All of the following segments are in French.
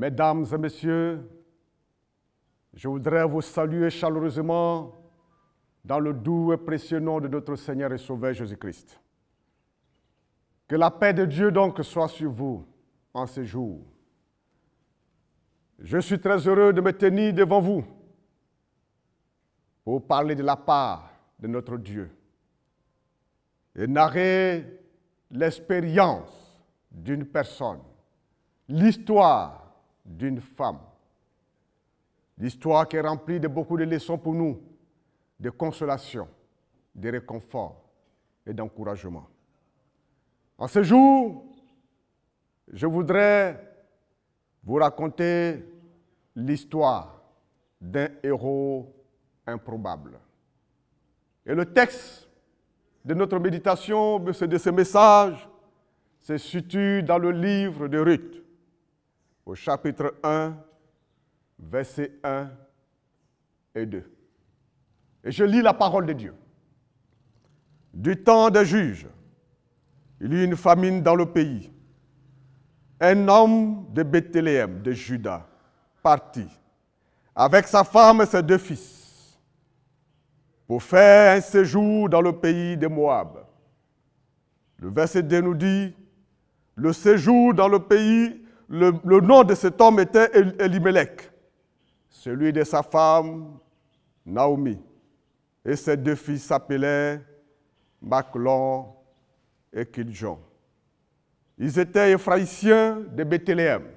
Mesdames et messieurs, je voudrais vous saluer chaleureusement dans le doux et précieux nom de notre Seigneur et Sauveur Jésus-Christ. Que la paix de Dieu donc soit sur vous en ce jour. Je suis très heureux de me tenir devant vous pour parler de la part de notre Dieu et narrer l'expérience d'une personne, l'histoire d'une femme. L'histoire qui est remplie de beaucoup de leçons pour nous, de consolation, de réconfort et d'encouragement. En ce jour, je voudrais vous raconter l'histoire d'un héros improbable. Et le texte de notre méditation, de ce message, se situe dans le livre de Ruth, au chapitre 1, versets 1 et 2. Et je lis la parole de Dieu. Du temps des juges, il y eut une famine dans le pays. Un homme de Bethléem, de Juda, partit, avec sa femme et ses 2 fils, pour faire un séjour dans le pays de Moab. Le verset 2 nous dit, le séjour dans le pays, le nom de cet homme était Elimelech, celui de sa femme Naomi, et ses 2 fils s'appelaient Machlon et Kiljon. Ils étaient Éphraïciens de Bethléem,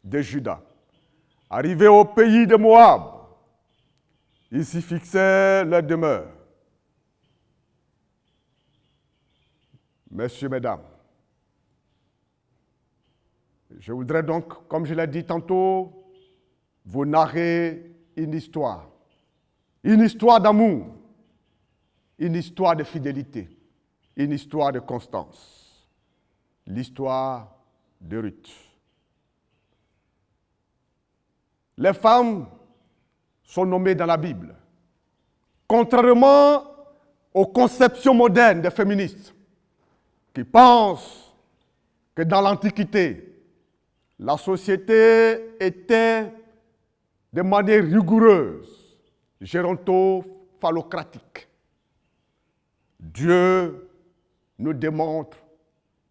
de Juda. Arrivés au pays de Moab, ils s'y fixèrent leur demeure. Messieurs, mesdames, je voudrais donc, comme je l'ai dit tantôt, vous narrer une histoire d'amour, une histoire de fidélité, une histoire de constance, l'histoire de Ruth. Les femmes sont nommées dans la Bible, contrairement aux conceptions modernes des féministes qui pensent que dans l'Antiquité, la société était de manière rigoureuse, géronto-phallocratique. Dieu nous démontre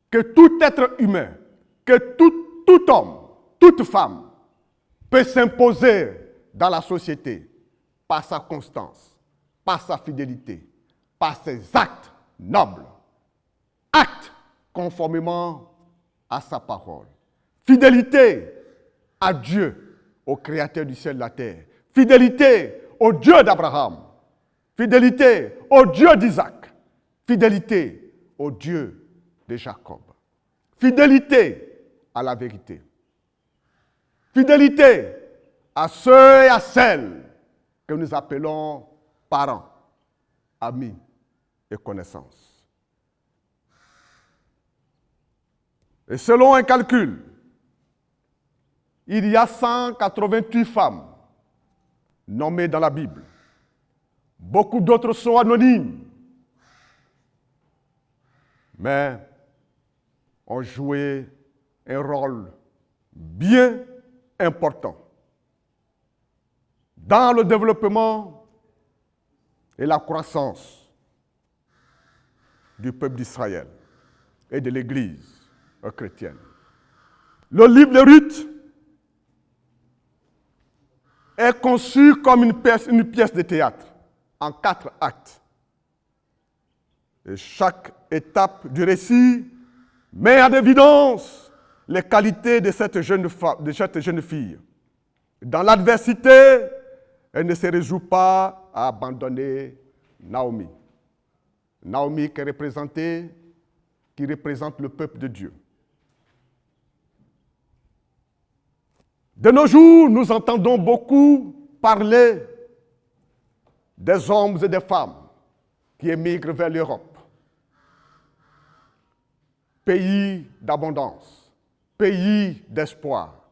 que tout être humain, que tout homme, toute femme peut s'imposer dans la société par sa constance, par sa fidélité, par ses actes nobles, actes conformément à sa parole. Fidélité à Dieu, au Créateur du ciel et de la terre. Fidélité au Dieu d'Abraham. Fidélité au Dieu d'Isaac. Fidélité au Dieu de Jacob. Fidélité à la vérité. Fidélité à ceux et à celles que nous appelons parents, amis et connaissances. Et selon un calcul, il y a 188 femmes nommées dans la Bible. Beaucoup d'autres sont anonymes, mais ont joué un rôle bien important dans le développement et la croissance du peuple d'Israël et de l'Église chrétienne. Le livre de Ruth est conçu comme une pièce de théâtre en 4 actes. Et chaque étape du récit met en évidence les qualités de cette jeune fille. Dans l'adversité, elle ne se résout pas à abandonner Naomi. Naomi qui représente le peuple de Dieu. De nos jours, nous entendons beaucoup parler des hommes et des femmes qui émigrent vers l'Europe. Pays d'abondance, pays d'espoir,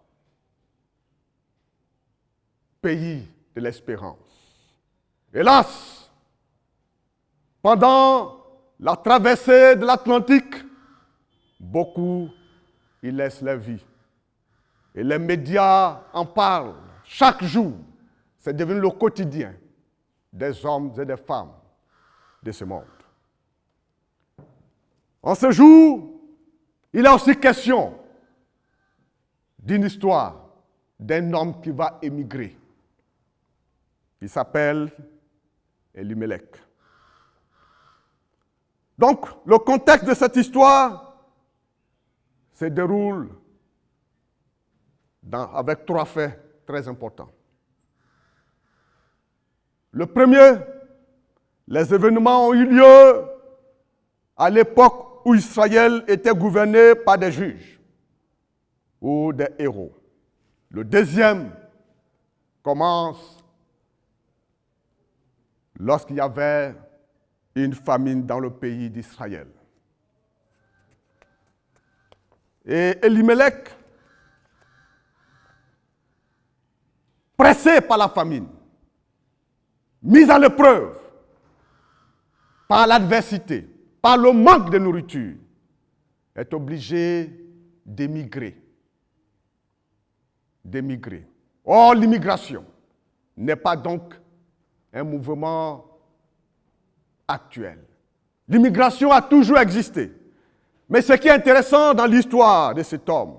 pays de l'espérance. Hélas, pendant la traversée de l'Atlantique, beaucoup y laissent leur vie. Et les médias en parlent chaque jour. C'est devenu le quotidien des hommes et des femmes de ce monde. En ce jour, il est aussi question d'une histoire d'un homme qui va émigrer. Il s'appelle Elimelech. Donc, le contexte de cette histoire se déroule avec 3 faits très importants. Le premier, les événements ont eu lieu à l'époque où Israël était gouverné par des juges ou des héros. Le deuxième commence lorsqu'il y avait une famine dans le pays d'Israël. Et Elimelech, pressé par la famine, mis à l'épreuve par l'adversité, par le manque de nourriture, est obligé d'émigrer. Or, l'immigration n'est pas donc un mouvement actuel. L'immigration a toujours existé. Mais ce qui est intéressant dans l'histoire de cet homme,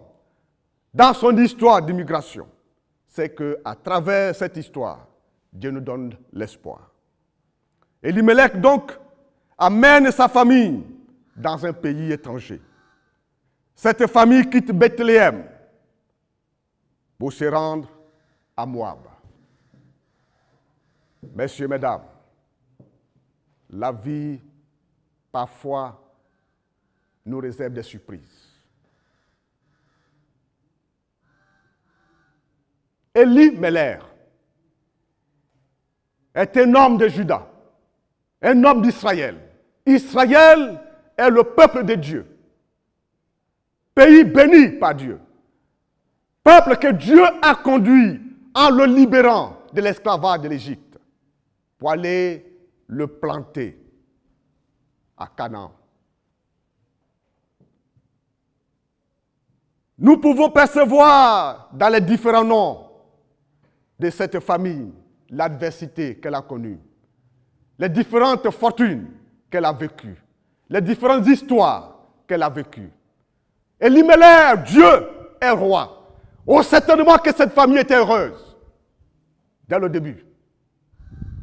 dans son histoire d'immigration, c'est qu'à travers cette histoire, Dieu nous donne l'espoir. Elimelech, donc, amène sa famille dans un pays étranger. Cette famille quitte Bethléem pour se rendre à Moab. Messieurs, mesdames, la vie, parfois, nous réserve des surprises. Elimelech est un homme de Juda, un homme d'Israël. Israël est le peuple de Dieu, pays béni par Dieu, peuple que Dieu a conduit en le libérant de l'esclavage de l'Égypte pour aller le planter à Canaan. Nous pouvons percevoir dans les différents noms de cette famille l'adversité qu'elle a connue, les différentes fortunes qu'elle a vécues, les différentes histoires qu'elle a vécues. Elimelech, Dieu est roi. Oh, certainement que cette famille était heureuse dès le début.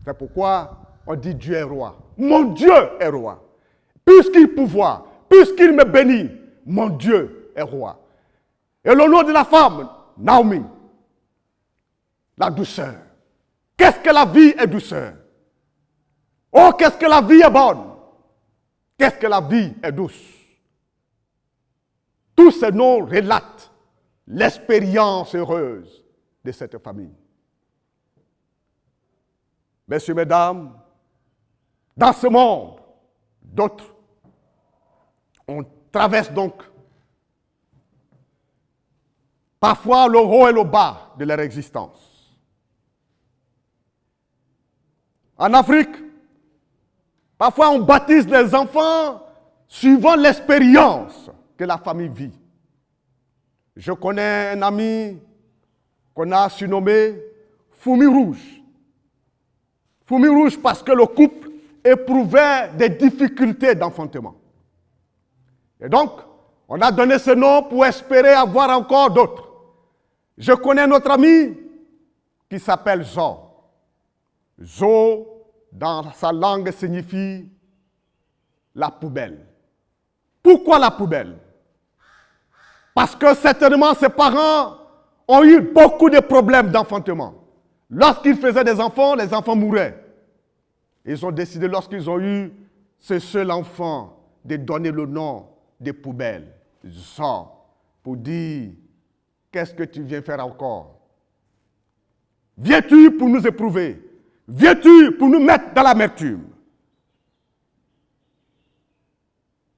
C'est pourquoi on dit Dieu est roi. Mon Dieu est roi. Puisqu'il pouvoir, puisqu'il me bénit, mon Dieu est roi. Et le nom de la femme, Naomi, la douceur. Qu'est-ce que la vie est douceur? Oh, qu'est-ce que la vie est bonne? Qu'est-ce que la vie est douce? Tous ces noms relatent l'expérience heureuse de cette famille. Messieurs, mesdames, dans ce monde, d'autres, on traverse donc parfois le haut et le bas de leur existence. En Afrique, parfois on baptise les enfants suivant l'expérience que la famille vit. Je connais un ami qu'on a surnommé Fourmi Rouge. Fourmi Rouge parce que le couple éprouvait des difficultés d'enfantement. Et donc, on a donné ce nom pour espérer avoir encore d'autres. Je connais notre ami qui s'appelle Zo. Zo, dans sa langue, signifie la poubelle. Pourquoi la poubelle? Parce que certainement ses parents ont eu beaucoup de problèmes d'enfantement. Lorsqu'ils faisaient des enfants, les enfants mouraient. Ils ont décidé, lorsqu'ils ont eu ce seul enfant, de donner le nom de poubelle, Zo, pour dire, qu'est-ce que tu viens faire encore? Viens-tu pour nous éprouver? Viens-tu pour nous mettre dans l'amertume?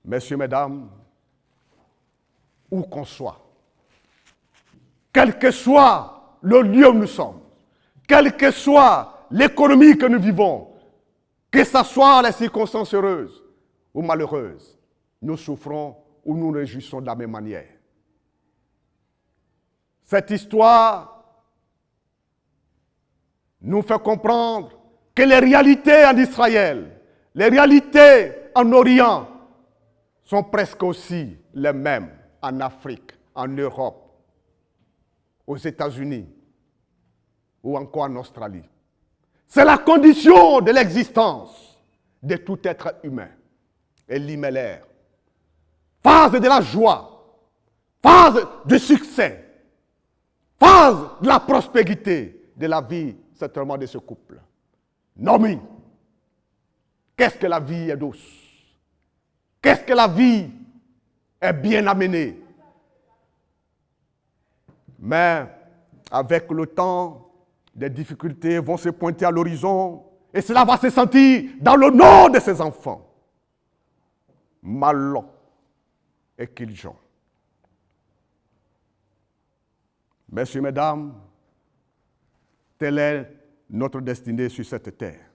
Messieurs, mesdames, où qu'on soit, quel que soit le lieu où nous sommes, quelle que soit l'économie que nous vivons, que ce soit les circonstances heureuses ou malheureuses, nous souffrons ou nous nous réjouissons de la même manière. Cette histoire nous fait comprendre que les réalités en Israël, les réalités en Orient sont presque aussi les mêmes en Afrique, en Europe, aux États-Unis ou encore en Australie. C'est la condition de l'existence de tout être humain. Elimelech, phase de la joie, phase du succès, phase de la prospérité de la vie, certainement de ce couple. Nomi, qu'est-ce que la vie est douce? Qu'est-ce que la vie est bien amenée? Mais avec le temps, des difficultés vont se pointer à l'horizon et cela va se sentir dans le nom de ses enfants. Malon et Kiljon. Messieurs, mesdames, telle est notre destinée sur cette terre.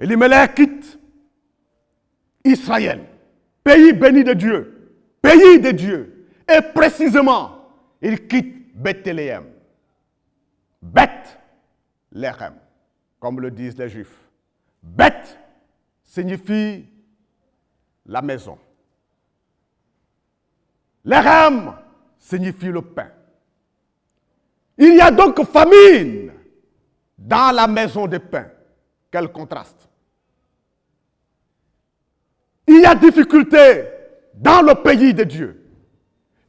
Elimelech quitte Israël, pays béni de Dieu, pays de Dieu, et précisément, il quitte Bethléem. Bethléem, comme le disent les Juifs. Beth signifie la maison. Léhem signifie le pain. Il y a donc famine dans la maison de pain. Quel contraste. Il y a difficulté dans le pays de Dieu.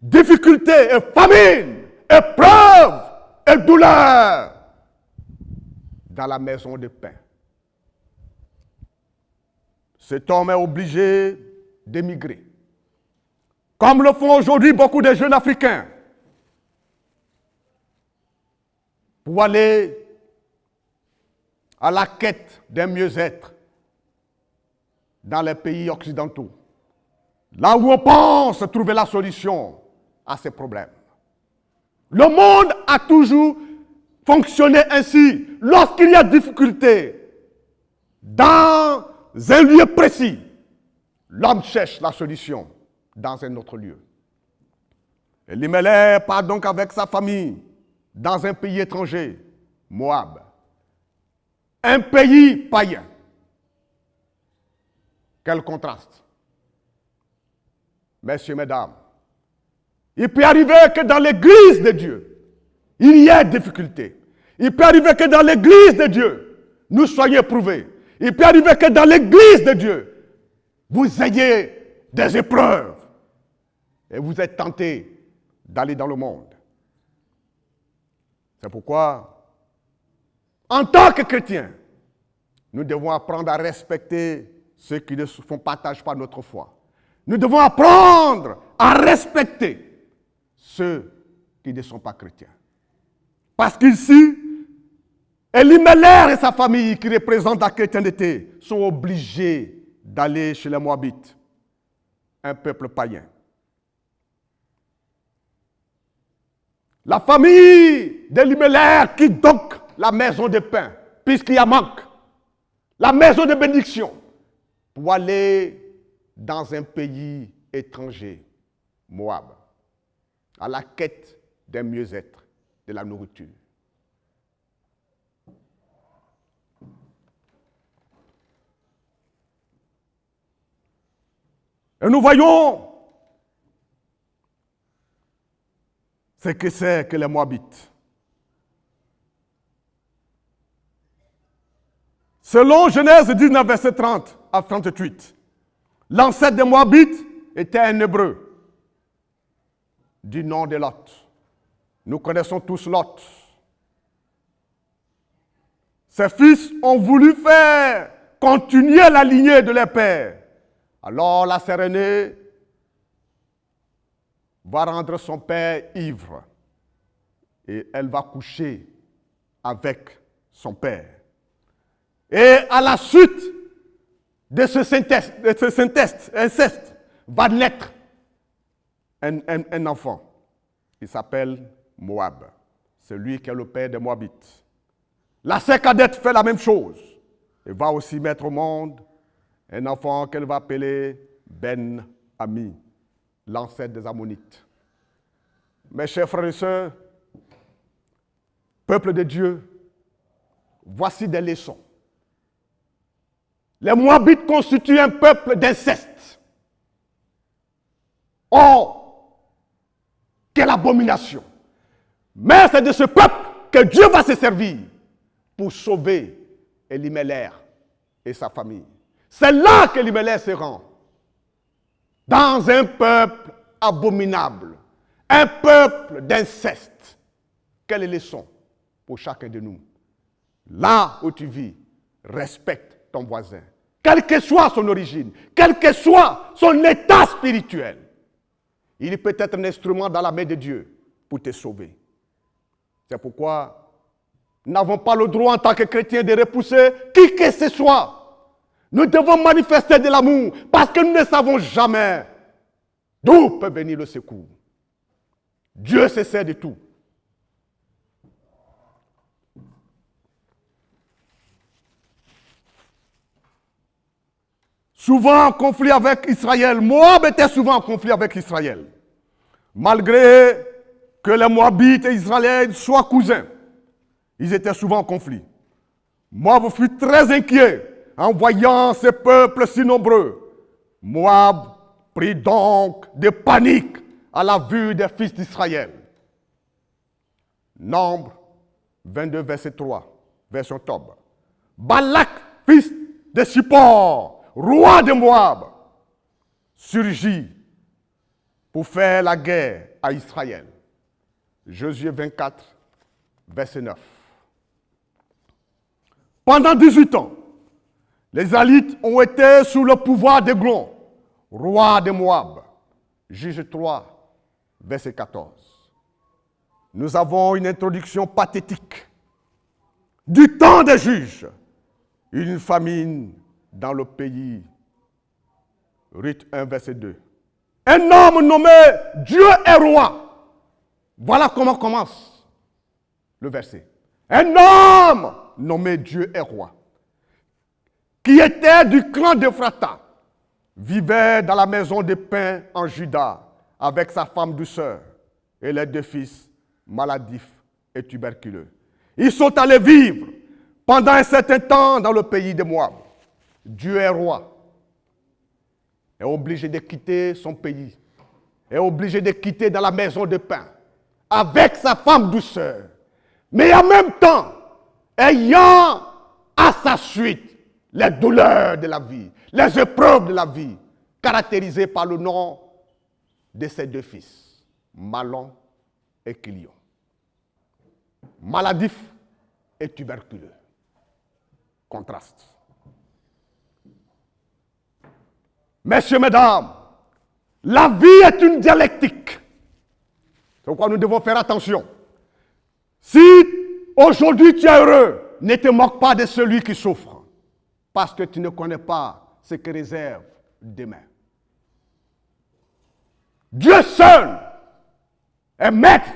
Difficulté et famine, épreuve et douleur dans la maison de pain. Cet homme est obligé d'émigrer. Comme le font aujourd'hui beaucoup de jeunes Africains. Pour aller à la quête d'un mieux-être dans les pays occidentaux. Là où on pense trouver la solution à ces problèmes. Le monde a toujours fonctionné ainsi. Lorsqu'il y a difficulté dans un lieu précis, l'homme cherche la solution dans un autre lieu. Elimelech part donc avec sa famille dans un pays étranger, Moab. Un pays païen. Quel contraste. Messieurs, mesdames, il peut arriver que dans l'église de Dieu, il y ait difficulté. Il peut arriver que dans l'église de Dieu, nous soyons éprouvés. Il peut arriver que dans l'église de Dieu, vous ayez des épreuves. Et vous êtes tentés d'aller dans le monde. C'est pourquoi, en tant que chrétiens, nous devons apprendre à respecter ceux qui ne font partage pas notre foi. Nous devons apprendre à respecter ceux qui ne sont pas chrétiens. Parce qu'ici, Elimelech et sa famille qui représentent la chrétienté sont obligés d'aller chez les Moabites, un peuple païen. La famille d'Elimelech quitte donc la maison de pain, puisqu'il y a manque, la maison de bénédiction, pour aller dans un pays étranger, Moab, à la quête d'un mieux-être, de la nourriture. Et nous voyons ce que c'est que les Moabites. Selon Genèse 19, verset 30 à 38, l'ancêtre des Moabites était un Hébreu du nom de Lot. Nous connaissons tous Lot. Ses fils ont voulu faire continuer la lignée de leurs pères. Alors la sœur aînée va rendre son père ivre et elle va coucher avec son père. Et à la suite de ce inceste va naître un enfant. Il s'appelle Moab. C'est lui qui est le père des Moabites. La sœur cadette fait la même chose. Elle va aussi mettre au monde un enfant qu'elle va appeler Ben-Ami, l'ancêtre des Ammonites. Mes chers frères et sœurs, peuple de Dieu, voici des leçons. Les Moabites constituent un peuple d'inceste. Oh, quelle abomination! Mais c'est de ce peuple que Dieu va se servir pour sauver Elimelech et sa famille. C'est là qu'Elimelech se rend. Dans un peuple abominable, un peuple d'inceste. Quelle leçon pour chacun de nous? Là où tu vis, respecte ton voisin. Quelle que soit son origine, quel que soit son état spirituel. Il peut être un instrument dans la main de Dieu pour te sauver. C'est pourquoi nous n'avons pas le droit en tant que chrétiens de repousser qui que ce soit. Nous devons manifester de l'amour parce que nous ne savons jamais d'où peut venir le secours. Dieu se sert de tout. Souvent en conflit avec Israël. Moab était souvent en conflit avec Israël. Malgré que les Moabites et Israël soient cousins, ils étaient souvent en conflit. Moab fut très inquiet en voyant ces peuples si nombreux. Moab prit donc de panique à la vue des fils d'Israël. Nombre 22, verset 3, version Tob. Balak, fils de Zippor, roi de Moab, surgit pour faire la guerre à Israël. Josué 24, verset 9. Pendant 18 ans, les Israélites ont été sous le pouvoir d'Églon, roi de Moab. Juge 3, verset 14. Nous avons une introduction pathétique. Du temps des juges, une famine dans le pays. Ruth 1, verset 2. Un homme nommé Dieu est roi. Voilà comment commence le verset. Un homme nommé Dieu est roi, qui était du clan d'Ephrata, vivait dans la maison de pain en Juda avec sa femme douceur et les 2 fils maladifs et tuberculeux. Ils sont allés vivre pendant un certain temps dans le pays de Moab. Dieu est roi, est obligé de quitter son pays, est obligé de quitter dans la maison de pain avec sa femme douceur, mais en même temps ayant à sa suite les douleurs de la vie, les épreuves de la vie, caractérisées par le nom de ses 2 fils, Mahlon et Kilion. Maladif et tuberculeux. Contraste. Messieurs, mesdames, la vie est une dialectique. C'est pourquoi nous devons faire attention. Si aujourd'hui tu es heureux, ne te moque pas de celui qui souffre, parce que tu ne connais pas ce que réserve demain. Dieu seul est maître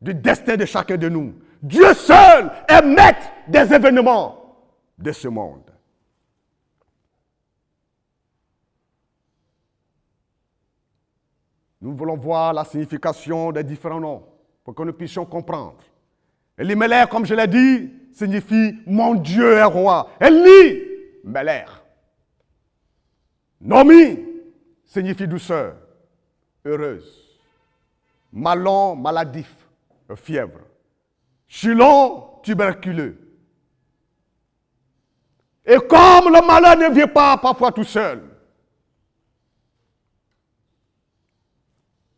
du destin de chacun de nous. Dieu seul est maître des événements de ce monde. Nous voulons voir la signification des différents noms pour que nous puissions comprendre. Elimelech, comme je l'ai dit, signifie « mon Dieu est roi ». Eli-Melech. Nomi signifie douceur, heureuse. Mahlon, maladif, fièvre. Chilon, tuberculeux. Et comme le malheur ne vient pas parfois tout seul,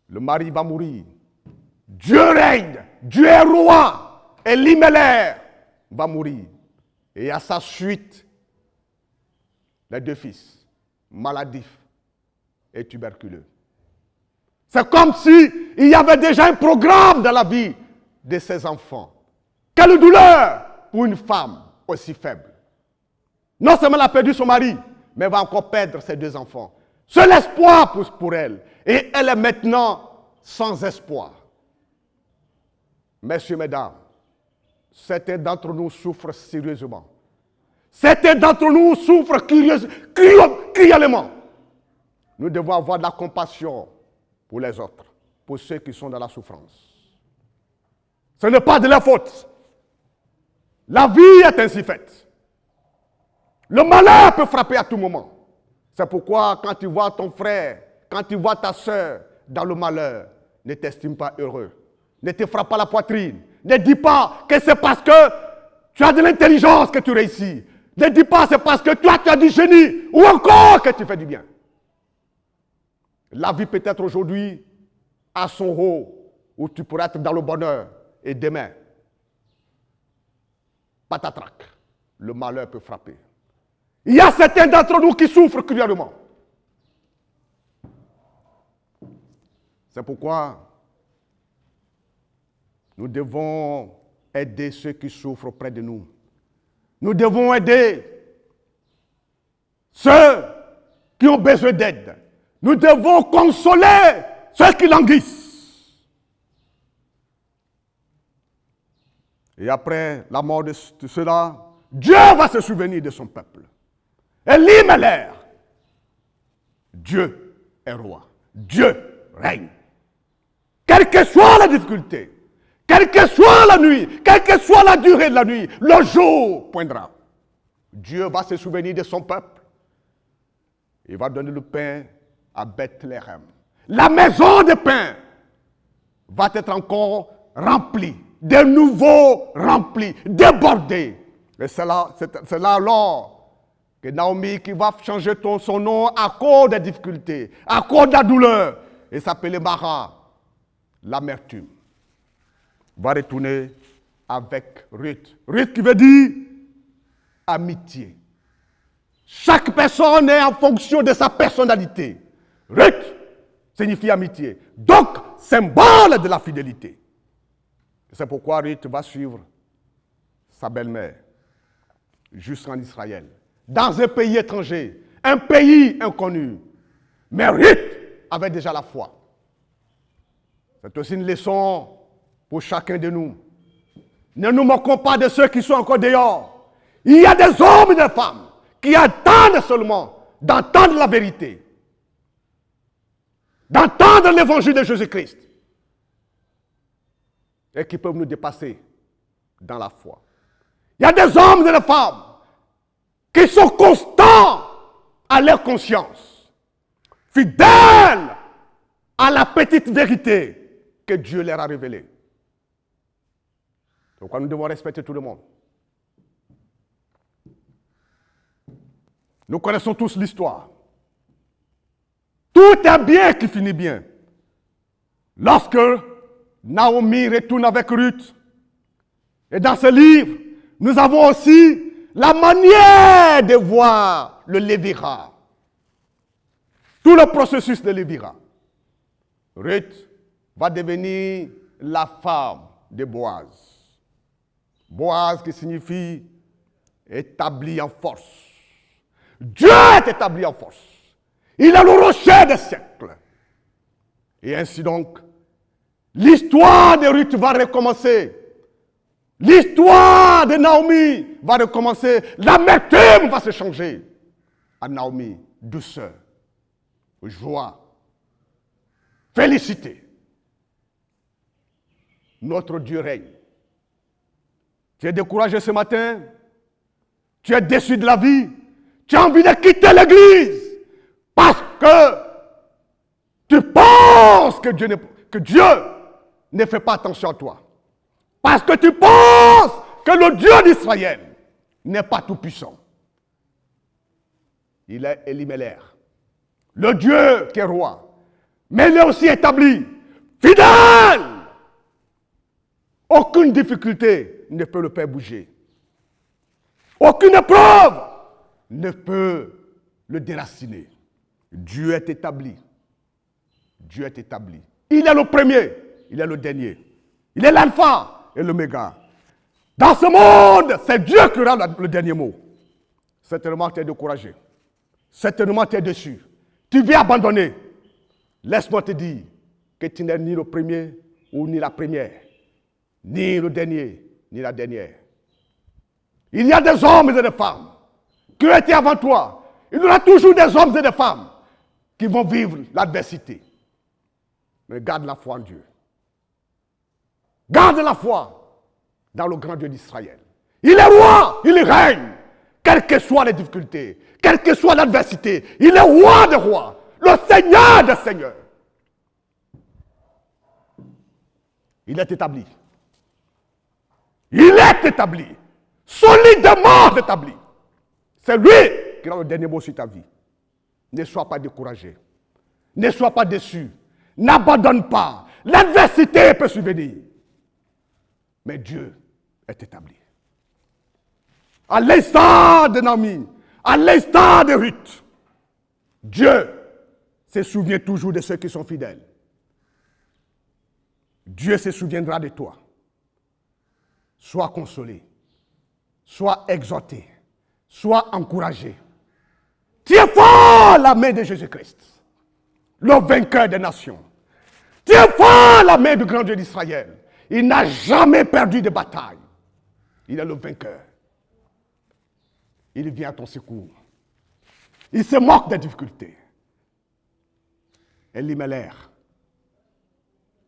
le mari va mourir. Dieu règne, Dieu est roi. Elimelech va mourir. Et à sa suite, les 2 fils, maladifs et tuberculeux. C'est comme si il y avait déjà un programme dans la vie de ces enfants. Quelle douleur pour une femme aussi faible. Non seulement elle a perdu son mari, mais elle va encore perdre ses 2 enfants. Seul espoir pour elle. Et elle est maintenant sans espoir. Messieurs, mesdames, certains d'entre nous souffrent sérieusement. Certains d'entre nous souffrent cruellement. Nous devons avoir de la compassion pour les autres. pour ceux qui sont dans la souffrance. Ce n'est pas de leur faute. La vie est ainsi faite. Le malheur peut frapper à tout moment. C'est pourquoi quand tu vois ton frère, quand tu vois ta soeur dans le malheur, ne t'estime pas heureux. Ne te frappe pas la poitrine. Ne dis pas que c'est parce que tu as de l'intelligence que tu réussis. Ne dis pas c'est parce que toi tu as du génie ou encore que tu fais du bien. La vie peut-être aujourd'hui à son haut où tu pourrais être dans le bonheur et demain, patatrac, le malheur peut frapper. Il y a certains d'entre nous qui souffrent cruellement. C'est pourquoi nous devons aider ceux qui souffrent près de nous. Nous devons aider ceux qui ont besoin d'aide. Nous devons consoler ceux qui languissent. Et après la mort de ceux-là, Dieu va se souvenir de son peuple. Elimelech, Dieu est roi. Dieu règne. Quelle que soit la difficulté, quelle que soit la nuit, quelle que soit la durée de la nuit, le jour poindra. Dieu va se souvenir de son peuple. Il va donner le pain à Bethléem. La maison de pain va être encore remplie, de nouveau remplie, débordée. Et c'est là alors que Naomi, qui va changer son nom à cause des difficultés, à cause de la douleur, et s'appeler Mara, l'amertume, va retourner avec Ruth. Ruth qui veut dire amitié. Chaque personne est en fonction de sa personnalité. Ruth signifie amitié. Donc, symbole de la fidélité. C'est pourquoi Ruth va suivre sa belle-mère jusqu'en Israël, dans un pays étranger, un pays inconnu. Mais Ruth avait déjà la foi. C'est aussi une leçon pour chacun de nous. Ne nous moquons pas de ceux qui sont encore dehors. Il y a des hommes et des femmes qui attendent seulement d'entendre la vérité, d'entendre l'évangile de Jésus-Christ, et qui peuvent nous dépasser dans la foi. Il y a des hommes et des femmes qui sont constants à leur conscience, fidèles à la petite vérité que Dieu leur a révélée. Donc nous devons respecter tout le monde. Nous connaissons tous l'histoire. Tout est bien qui finit bien. Lorsque Naomi retourne avec Ruth, et dans ce livre, nous avons aussi la manière de voir le lévira. Tout le processus de lévira. Ruth va devenir la femme de Boaz. Boaz qui signifie établi en force. Dieu est établi en force. Il est le rocher des siècles. Et ainsi donc, l'histoire de Ruth va recommencer. L'histoire de Naomi va recommencer. L'amertume va se changer à Naomi, douceur, joie, félicité. Notre Dieu règne. Tu es découragé ce matin? Tu es déçu de la vie? Tu as envie de quitter l'église parce que tu penses que Dieu ne fait pas attention à toi. Parce que tu penses que le Dieu d'Israël n'est pas tout puissant. Il est Elimelech, le Dieu qui est roi, mais il est aussi établi, fidèle. Aucune difficulté ne peut le faire bouger. Aucune épreuve ne peut le déraciner. Dieu est établi. Dieu est établi. Il est le premier, il est le dernier. Il est l'alpha et l'oméga. Dans ce monde, c'est Dieu qui aura le dernier mot. Certainement, tu es découragé. Certainement, tu es déçu. Tu viens abandonner. Laisse-moi te dire que tu n'es ni le premier ou ni la première, ni le dernier, ni la dernière. Il y a des hommes et des femmes qui ont été avant toi. Il y aura toujours des hommes et des femmes qui vont vivre l'adversité. Mais garde la foi en Dieu. Garde la foi dans le grand Dieu d'Israël. Il est roi, il règne. Quelles que soient les difficultés, quelle que soit l'adversité, il est roi des rois, le Seigneur des seigneurs. Il est établi. Il est établi. Solidement établi. C'est lui qui a le dernier mot sur ta vie. Ne sois pas découragé. Ne sois pas déçu. N'abandonne pas. L'adversité peut survenir. Mais Dieu est établi. À l'instant de Naomi, à l'instant de Ruth, Dieu se souvient toujours de ceux qui sont fidèles. Dieu se souviendra de toi. Sois consolé, sois exhorté, sois encouragé. Tiens fort la main de Jésus-Christ, le vainqueur des nations. Tiens fort la main du grand Dieu d'Israël. Il n'a jamais perdu de bataille. Il est le vainqueur. Il vient à ton secours. Il se moque des difficultés. Elimelech,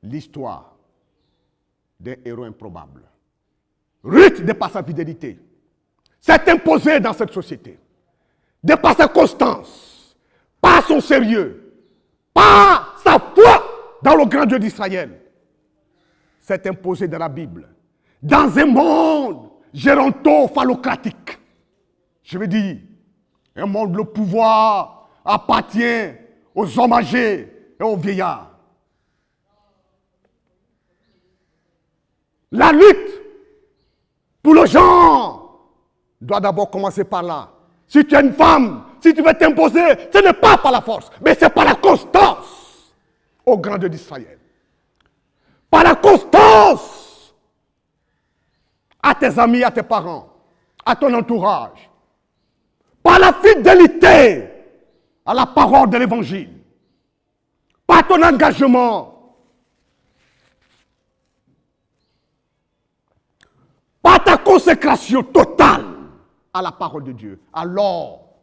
l'histoire d'un héros improbable. Ruth, de par sa fidélité, s'est imposée dans cette société. De par sa constance, par son sérieux, par sa foi dans le grand Dieu d'Israël, s'est imposée dans la Bible. Dans un monde géronto-phallocratique. Je veux dire, un monde où le pouvoir appartient aux hommes âgés et aux vieillards. La lutte pour le genre doit d'abord commencer par là. Si tu es une femme, si tu veux t'imposer, ce n'est pas par la force, mais c'est par la constance au grand Dieu d'Israël. Par la constance à tes amis, à tes parents, à ton entourage. Par la fidélité à la parole de l'évangile. Par ton engagement. Par ta consécration totale à la parole de Dieu. Alors,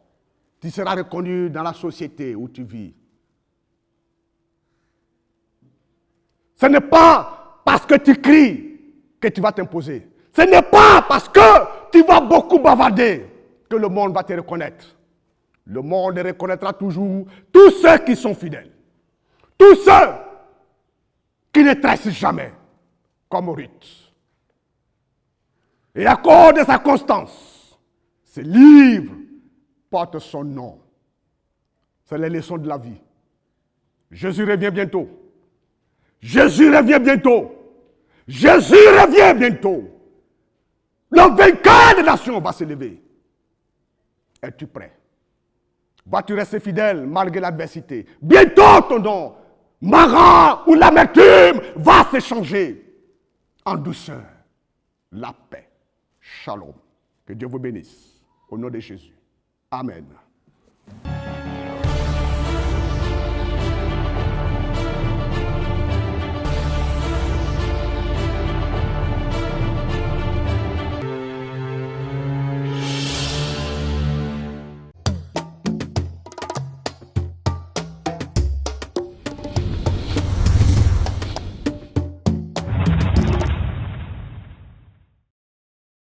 tu seras reconnu dans la société où tu vis. Ce n'est pas parce que tu cries que tu vas t'imposer. Ce n'est pas parce que tu vas beaucoup bavarder que le monde va te reconnaître. Le monde reconnaîtra toujours tous ceux qui sont fidèles. Tous ceux qui ne trahissent jamais, comme Ruth. Et à cause de sa constance, ce livre porte son nom. C'est les leçons de la vie. Jésus revient bientôt. Jésus revient bientôt. Jésus revient bientôt. Le vainqueur des nations va se lever. Es-tu prêt? Vas-tu rester fidèle malgré l'adversité? Bientôt ton nom, marrant ou l'amertume, va se changer en douceur. La paix. Shalom. Que Dieu vous bénisse. Au nom de Jésus. Amen.